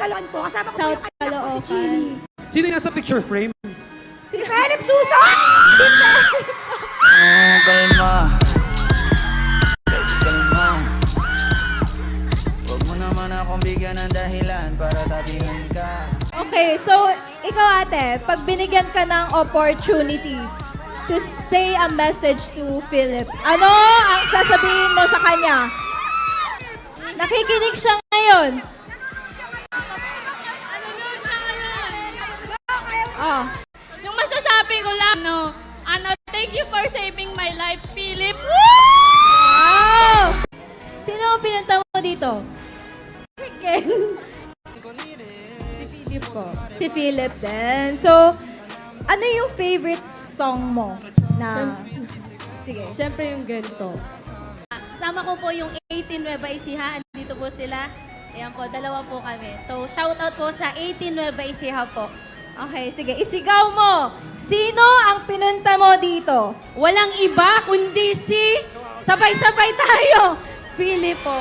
Caloocan po. Kasama ko po South yung anak ko si Caloocan. Chili. Sino yung nasa picture frame? Si Philip Suso! Kalma. Baby, kalma. Huwag mo naman akong bigyan ng dahilan para tabihan ka. Okay, so ikaw ate, pag binigyan ka ng opportunity to say a message to Philip, ano ang sasabihin mo sa kanya? Nakikinig siya ngayon. Oh. Yung masasabi ko lang, thank you for saving my life, Philip. Wow! Sino ang pinunta mo dito? Si Ken. Si Philip po. Si Philip din. So, ano yung favorite song mo na... Sige. Siyempre yung ganito. Kasama ko po yung 18 Nueva Ecija. Andito po sila. Ayan po, dalawa po kami. So, shout out po sa 18 Nueva Ecija po. Okay, sige. Isigaw mo. Sino ang pinunta mo dito? Walang iba kundi si... Sabay-sabay tayo! Philip po.